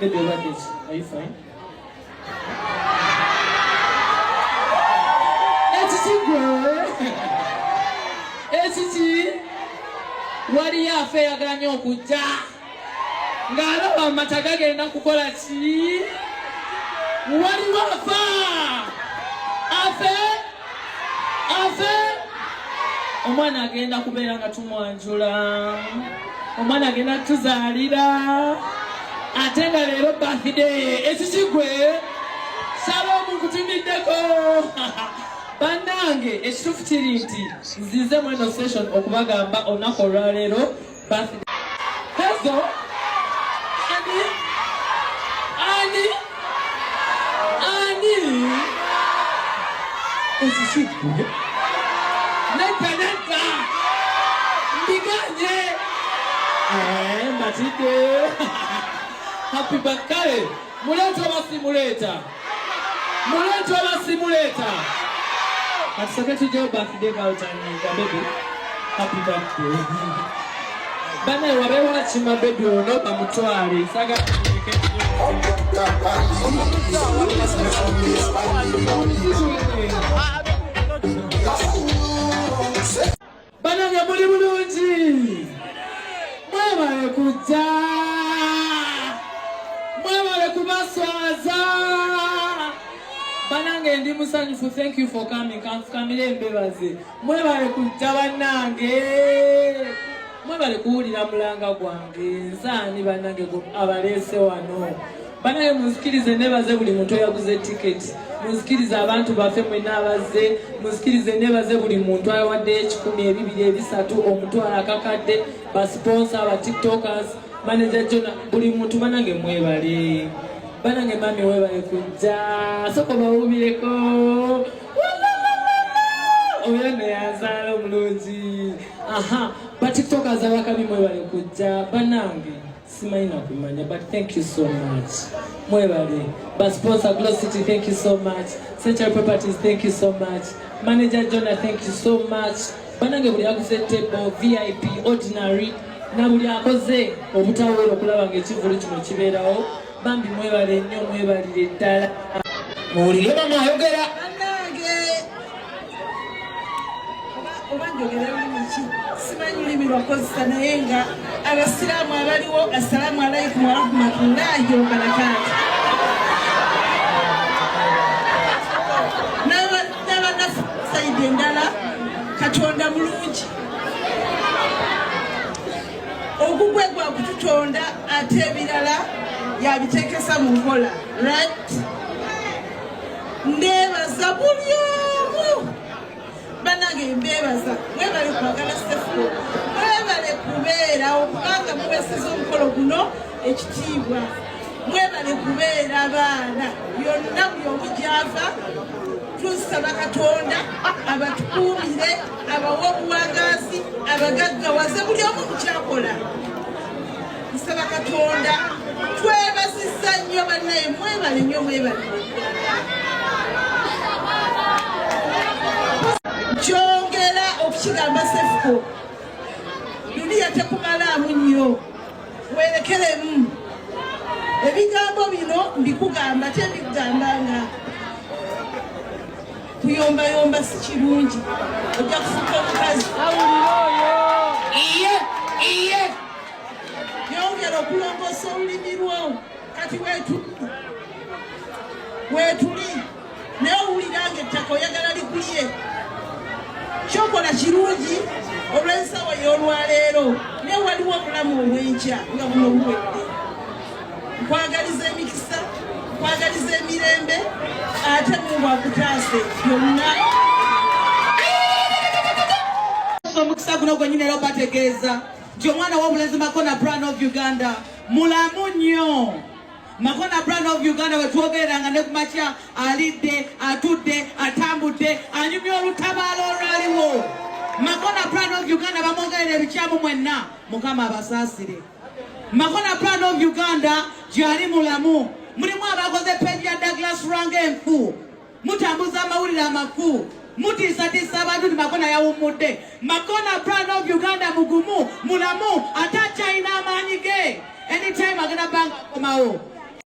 Get your luggage. Are you fine? Wali yafe yaganya okujja ng'alaba amata gagenda kukola ki? Wali wafa afe omwana agenda kubeera nga tumwanjula, omwana agenda tuzaalira ate nga leero birthday. Ekikigwe saba omukutumiddeko bannange ekituufu kiri nti nzize mu eno session okubagamba olunaku olwaleero birthday. Hezo ani ekikigwe neka mbiganye mbatidde happy birthday. Muleta oba simuleta atusake tujjayo birthday bawutanyiga baby happy birthday. Bana wabewa chima baby ono bamutwale saga bana ya muli bulungi mwebale kujja mwebale kubaswaza banange ndi musanyufu. Thank you for coming. Kamfukambire embebaze mwebale kujja bannange mwebale kuwulira mulanga gwange nsaani bannange abaleese wano banange muzikirize nebaze buli muntu yaguze ticket muzikirize abantu baffe mwenna abaze muzikirize nebaze buli muntu ayawadde 1,000 2,000 3 omutwala akakadde basponsa aba tiktokers manager Jona buli muntu banange mwebale banange mami webale kujja soko bawubireko oyane yazaala omulungi but tiktokers abakabi mwebale kujja banange simanyi nakumanya but thank you so much mwebale basponsor Glow City thank you so much Central Properties thank you so much manager Jona thank you so much banange buli akoze table VIP ordinary na buli akoze obutawero okulaba ng'ekivulu kino kibeerawo bambi mwebale nnyo mwebalire ddala muwulire mama ayogera bannange oba njogera olulimi ki simanyi lulimi lwakozesa naye nga abasiraamu abaliwo assalaamu alaikum warahmatullahi wabarakatu n'abanafu sayidi endala katonda mulungi ogugwe gwa kututonda ate ebirala yabiteekesa mu nkola right. Ndebaza buli omu bannange mbebaza mwebale kwagala Sefuko mwebale kubeerawo kubanga muwesiza omukolo guno ekitiibwa mwebale kubeera abaana byonna buli omu gy'ava tusaba Katonda abatukuumire abawe obuwangazi abagaggawaze buli omu mukyakola nsaba Katonda twebazizza nnyo bannaye mwebale nnyo mwebale kyongera okukigamba Sefuko duniya tekumalaamu nnyo werekeremu ebigambo bino mbikugamba tembikugambanga kuyombayomba si kirungi ojja kufuka omukazi iye yongera okulongoosa olulimi lwo kati weetuli naye owuliranga ettaka oyagala likulye kyokola kirungi olw'ensawo y'olwaleero naye waliwo obulamu obw'enkya nga buno buwedde nkwagaliza emikisa nkwagaliza emirembe ate mubwakutaase byonna omukisa guno gwenyini era obategeeza nti omwana w'obulenzi Makona Brand of Uganda mulamu nnyo. Makona Brand of Uganda wetwogeranga ne kumakya alidde atudde atambudde anyumya olutabaalo olwaliwo. Makona Brand of Uganda bamwogerera ebikyamu mwenna Mukama abasaasire. Makona Brand of Uganda gyali mulamu. Mulimu abakoze peji ya Douglas Range enfu mutambuza amawulire amafu mutiisatiisa abantu nti Makona yawummudde. Makona Brand of Uganda mugumu mulamu ate akyalina amaanyi ge anytime agenda banga komawo.